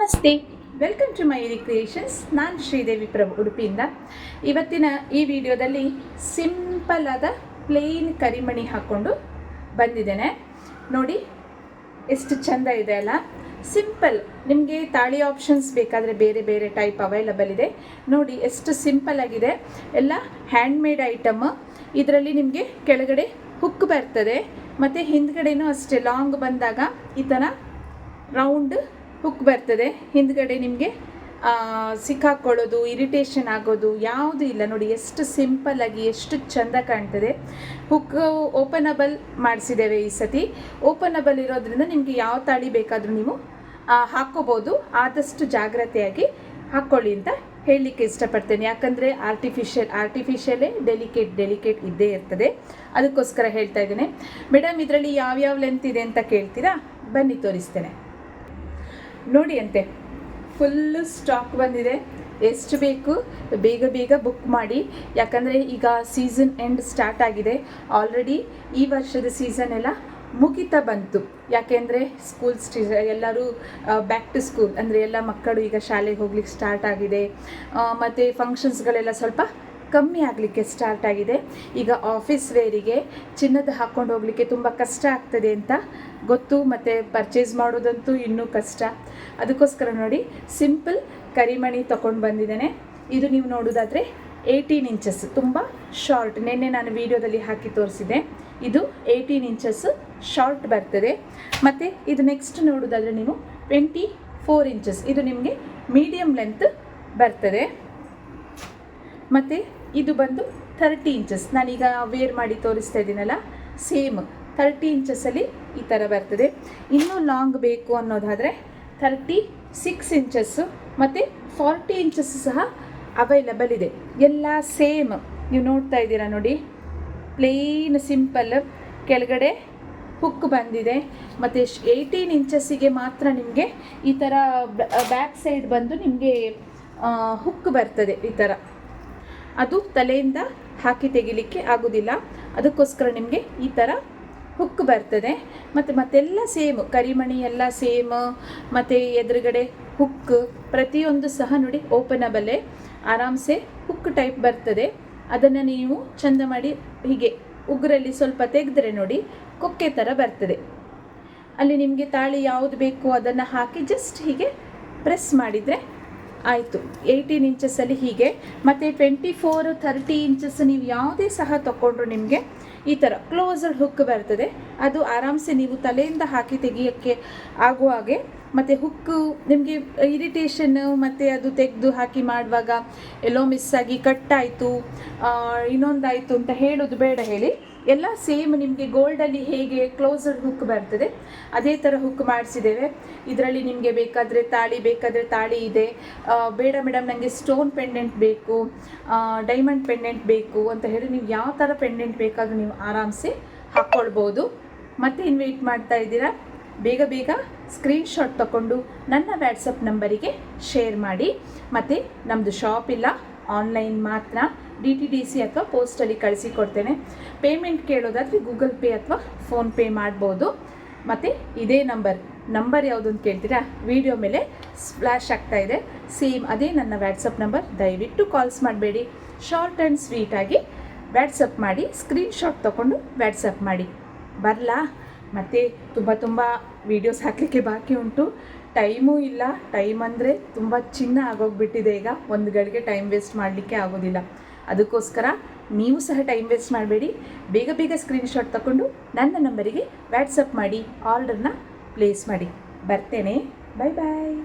ನಮಸ್ತೆ, welcome to Mayuri creations. ನಾನು ಶ್ರೀದೇವಿ ಪ್ರಭು ಉಡುಪಿಯಿಂದ. ಇವತ್ತಿನ ಈ ವಿಡಿಯೋದಲ್ಲಿ ಸಿಂಪಲ್ ಆದ ಪ್ಲೇನ್ ಕರಿಮಣಿ ಹಾಕ್ಕೊಂಡು ಬಂದಿದ್ದೇನೆ. ನೋಡಿ ಎಷ್ಟು ಚೆಂದ ಇದೆ ಅಲ್ಲ. ಸಿಂಪಲ್. ನಿಮಗೆ ತಾಳಿ ಆಪ್ಷನ್ಸ್ ಬೇಕಾದರೆ ಬೇರೆ ಬೇರೆ ಟೈಪ್ ಅವೈಲಬಲ್ ಇದೆ. ನೋಡಿ ಎಷ್ಟು ಸಿಂಪಲ್ ಆಗಿದೆ. ಎಲ್ಲ ಹ್ಯಾಂಡ್ಮೇಡ್ ಐಟಮ್. ಇದರಲ್ಲಿ ನಿಮಗೆ ಕೆಳಗಡೆ ಹುಕ್ ಬರ್ತದೆ ಮತ್ತು ಹಿಂದ್ಗಡೆನೂ ಅಷ್ಟೇ ಲಾಂಗ್ ಬಂದಾಗ ಈ ಥರ ರೌಂಡ್ ಹುಕ್ ಬರ್ತದೆ. ಹಿಂದ್ಗಡೆ ನಿಮಗೆ ಸಿಕ್ಕಾಕೊಳ್ಳೋದು, ಇರಿಟೇಷನ್ ಆಗೋದು ಯಾವುದೂ ಇಲ್ಲ. ನೋಡಿ ಎಷ್ಟು ಸಿಂಪಲ್ಲಾಗಿ ಎಷ್ಟು ಚೆಂದ ಕಾಣ್ತದೆ. ಹುಕ್ ಓಪನಬಲ್ ಮಾಡಿಸಿದ್ದೇವೆ ಈ ಸತಿ. ಓಪನಬಲ್ ಇರೋದ್ರಿಂದ ನಿಮಗೆ ಯಾವ ತಾಳಿ ಬೇಕಾದರೂ ನೀವು ಹಾಕ್ಕೋಬೋದು. ಆದಷ್ಟು ಜಾಗ್ರತೆಯಾಗಿ ಹಾಕ್ಕೊಳ್ಳಿ ಅಂತ ಹೇಳಲಿಕ್ಕೆ ಇಷ್ಟಪಡ್ತೇನೆ. ಯಾಕಂದರೆ ಆರ್ಟಿಫಿಷಿಯಲೇ ಡೆಲಿಕೇಟ್ ಇದ್ದೇ ಇರ್ತದೆ. ಅದಕ್ಕೋಸ್ಕರ ಹೇಳ್ತಾ ಇದ್ದೇನೆ. ಮೇಡಮ್ ಇದರಲ್ಲಿ ಯಾವ್ಯಾವ ಲೆಂತ್ ಇದೆ ಅಂತ ಕೇಳ್ತೀರಾ? ಬನ್ನಿ ತೋರಿಸ್ತೇನೆ. ನೋಡಿ ಅಂತೆ ಫುಲ್ಲು ಸ್ಟಾಕ್ ಬಂದಿದೆ. ಎಷ್ಟು ಬೇಕು ಬೇಗ ಬೇಗ ಬುಕ್ ಮಾಡಿ. ಯಾಕಂದರೆ ಈಗ ಸೀಸನ್ ಎಂಡ್ ಸ್ಟಾರ್ಟ್ ಆಗಿದೆ. ಆಲ್ರೆಡಿ ಈ ವರ್ಷದ ಸೀಸನ್ ಎಲ್ಲ ಮುಗಿತಾ ಬಂತು. ಯಾಕೆಂದರೆ ಎಲ್ಲರೂ ಬ್ಯಾಕ್ ಟು ಸ್ಕೂಲ್ ಅಂದರೆ ಎಲ್ಲ ಮಕ್ಕಳು ಈಗ ಶಾಲೆಗೆ ಹೋಗ್ಲಿಕ್ಕೆ ಸ್ಟಾರ್ಟ್ ಆಗಿದೆ. ಮತ್ತು ಫಂಕ್ಷನ್ಸ್ಗಳೆಲ್ಲ ಸ್ವಲ್ಪ ಕಮ್ಮಿ ಆಗಲಿಕ್ಕೆ ಸ್ಟಾರ್ಟ್ ಆಗಿದೆ. ಈಗ ಆಫೀಸ್ ವೇರಿಗೆ ಚಿನ್ನದ ಹಾಕ್ಕೊಂಡು ಹೋಗಲಿಕ್ಕೆ ತುಂಬ ಕಷ್ಟ ಆಗ್ತದೆ ಅಂತ ಗೊತ್ತು. ಮತ್ತು ಪರ್ಚೇಸ್ ಮಾಡೋದಂತೂ ಇನ್ನೂ ಕಷ್ಟ. ಅದಕ್ಕೋಸ್ಕರ ನೋಡಿ ಸಿಂಪಲ್ ಕರಿಮಣಿ ತೊಗೊಂಡು ಬಂದಿದ್ದೇನೆ. ಇದು ನೀವು ನೋಡೋದಾದರೆ 18 ಇಂಚಸ್, ತುಂಬ ಶಾರ್ಟ್. ನಿನ್ನೆ ನಾನು ವಿಡಿಯೋದಲ್ಲಿ ಹಾಕಿ ತೋರಿಸಿದೆ. ಇದು 18 ಇಂಚಸ್ ಶಾರ್ಟ್ ಬರ್ತದೆ. ಮತ್ತು ಇದು ನೆಕ್ಸ್ಟ್ ನೋಡೋದಾದರೆ ನೀವು 24 ಇಂಚಸ್. ಇದು ನಿಮಗೆ ಮೀಡಿಯಮ್ ಲೆಂತ್ ಬರ್ತದೆ. ಮತ್ತು ಇದು ಬಂದು 30 ಇಂಚಸ್. ನಾನೀಗ ವೇರ್ ಮಾಡಿ ತೋರಿಸ್ತಾ ಇದ್ದೀನಲ್ಲ, ಸೇಮ್ 30 ಇಂಚಸ್ಸಲ್ಲಿ ಈ ಥರ ಬರ್ತದೆ. ಇನ್ನೂ ಲಾಂಗ್ ಬೇಕು ಅನ್ನೋದಾದರೆ 36 ಇಂಚಸ್ಸು ಮತ್ತು 40 ಇಂಚಸ್ ಸಹ ಅವೈಲಬಲ್ ಇದೆ. ಎಲ್ಲ ಸೇಮ್ ನೀವು ನೋಡ್ತಾ ಇದ್ದೀರಾ ನೋಡಿ. ಪ್ಲೇನ್ ಸಿಂಪಲ್, ಕೆಳಗಡೆ ಹುಕ್ ಬಂದಿದೆ. ಮತ್ತು 18 ಇಂಚಸ್ಸಿಗೆ ಮಾತ್ರ ನಿಮಗೆ ಈ ಥರ ಬ್ಯಾಕ್ ಸೈಡ್ ಬಂದು ನಿಮಗೆ ಹುಕ್ ಬರ್ತದೆ ಈ ಥರ. ಅದು ತಲೆಯಿಂದ ಹಾಕಿ ತೆಗಿಲಿಕ್ಕೆ ಆಗೋದಿಲ್ಲ. ಅದಕ್ಕೋಸ್ಕರ ನಿಮಗೆ ಈ ಥರ ಹುಕ್ ಬರ್ತದೆ. ಮತ್ತೆಲ್ಲ ಸೇಮ್, ಕರಿಮಣಿ ಎಲ್ಲ ಸೇಮ್. ಮತ್ತು ಎದುರುಗಡೆ ಹುಕ್ ಪ್ರತಿಯೊಂದು ಸಹ ನೋಡಿ ಓಪನಬಲ್ಲೇ. ಆರಾಮ್ಸೆ ಹುಕ್ ಟೈಪ್ ಬರ್ತದೆ. ಅದನ್ನು ನೀವು ಚೆಂದ ಮಾಡಿ ಹೀಗೆ ಉಗುರಲ್ಲಿ ಸ್ವಲ್ಪ ತೆಗೆದ್ರೆ ನೋಡಿ ಕೊಕ್ಕೆ ಥರ ಬರ್ತದೆ. ಅಲ್ಲಿ ನಿಮಗೆ ತಾಳಿ ಯಾವುದು ಬೇಕು ಅದನ್ನು ಹಾಕಿ ಜಸ್ಟ್ ಹೀಗೆ ಪ್ರೆಸ್ ಮಾಡಿದರೆ ಆಯಿತು. 18 ಇಂಚಸ್ಸಲ್ಲಿ ಹೀಗೆ. ಮತ್ತು 24, 30 ಇಂಚಸ್ ನೀವು ಯಾವುದೇ ಸಹ ತಗೊಂಡ್ರು ನಿಮಗೆ ಈ ಥರ ಕ್ಲೋಸರ್ ಹುಕ್ ಬರ್ತದೆ. ಅದು ಆರಾಮ್ಸೆ ನೀವು ತಲೆಯಿಂದ ಹಾಕಿ ತೆಗಿಯೋಕ್ಕೆ ಆಗುವ ಹಾಗೆ. ಮತ್ತು ಹುಕ್ಕು ನಿಮಗೆ ಇರಿಟೇಷನ್ನು ಮತ್ತು ಅದು ತೆಗೆದು ಹಾಕಿ ಮಾಡುವಾಗ ಎಲ್ಲೋ ಮಿಸ್ ಆಗಿ ಕಟ್ಟಾಯಿತು, ಇನ್ನೊಂದಾಯಿತು ಅಂತ ಹೇಳೋದು ಬೇಡ ಹೇಳಿ. ಎಲ್ಲ ಸೇಮ್ ನಿಮಗೆ ಗೋಲ್ಡಲ್ಲಿ ಹೇಗೆ ಕ್ಲೋಸರ್ ಹುಕ್ ಬರ್ತದೆ ಅದೇ ಥರ ಹುಕ್ ಮಾಡಿಸಿದ್ದೇವೆ. ಇದರಲ್ಲಿ ನಿಮಗೆ ಬೇಕಾದರೆ ತಾಳಿ ಇದೆ. ಬೇಡ ಮೇಡಮ್ ನನಗೆ ಸ್ಟೋನ್ ಪೆಂಡೆಂಟ್ ಬೇಕು, ಡೈಮಂಡ್ ಪೆಂಡೆಂಟ್ ಬೇಕು ಅಂತ ಹೇಳಿ ನೀವು ಯಾವ ಥರ ಪೆಂಡೆಂಟ್ ಬೇಕಾದರೂ ನೀವು ಆರಾಮ್ಸೆ ಹಾಕ್ಕೊಳ್ಬೋದು. ಮತ್ತೆ ಇನ್ವೈಟ್ ಮಾಡ್ತಾ ಇದ್ದೀರಾ, ಬೇಗ ಬೇಗ ಸ್ಕ್ರೀನ್ಶಾಟ್ ತಗೊಂಡು ನನ್ನ ವ್ಯಾಟ್ಸಪ್ ನಂಬರಿಗೆ ಶೇರ್ ಮಾಡಿ. ಮತ್ತು ನಮ್ಮದು ಶಾಪ್ ಇಲ್ಲ, ಆನ್ಲೈನ್ ಮಾತ್ರ. DTDC ಅಥವಾ ಪೋಸ್ಟಲ್ಲಿ ಕಳಿಸಿಕೊಡ್ತೇನೆ. ಪೇಮೆಂಟ್ ಕೇಳೋದಾದರೆ ಗೂಗಲ್ ಪೇ ಅಥವಾ ಫೋನ್ಪೇ ಮಾಡ್ಬೋದು. ಮತ್ತು ಇದೇ ನಂಬರ್ ಯಾವುದು ಅಂತ ಕೇಳ್ತೀರಾ? ವಿಡಿಯೋ ಮೇಲೆ ಫ್ಲ್ಯಾಶ್ ಆಗ್ತಾ ಇದೆ, ಸೇಮ್ ಅದೇ ನನ್ನ ವ್ಯಾಟ್ಸಪ್ ನಂಬರ್. ದಯವಿಟ್ಟು ಕಾಲ್ಸ್ ಮಾಡಬೇಡಿ. ಶಾರ್ಟ್ ಆ್ಯಂಡ್ ಸ್ವೀಟಾಗಿ ವ್ಯಾಟ್ಸಪ್ ಮಾಡಿ, ಸ್ಕ್ರೀನ್ಶಾಟ್ ತೊಗೊಂಡು ವ್ಯಾಟ್ಸಪ್ ಮಾಡಿ. ಬರಲಾ? ಮತ್ತು ತುಂಬ ವೀಡಿಯೋಸ್ ಹಾಕಲಿಕ್ಕೆ ಬಾಕಿ ಉಂಟು. ಟೈಮೂ ಇಲ್ಲ. ಟೈಮ್ ಅಂದರೆ ತುಂಬ ಚಿನ್ನ ಆಗೋಗ್ಬಿಟ್ಟಿದೆ ಈಗ. ಒಂದು ಗಳಿಗೆ ಟೈಮ್ ವೇಸ್ಟ್ ಮಾಡಲಿಕ್ಕೆ ಆಗೋದಿಲ್ಲ. ಅದಕ್ಕೋಸ್ಕರ ನೀವು ಸಹ ಟೈಮ್ ವೇಸ್ಟ್ ಮಾಡಬೇಡಿ. ಬೇಗ ಬೇಗ ಸ್ಕ್ರೀನ್ಶಾಟ್ ತಗೊಂಡು ನನ್ನ ನಂಬರಿಗೆ ವ್ಯಾಟ್ಸಪ್ ಮಾಡಿ, ಆರ್ಡರ್ನ ಪ್ಲೇಸ್ ಮಾಡಿ. ಬರ್ತೇನೆ. ಬಾಯ್ ಬಾಯ್.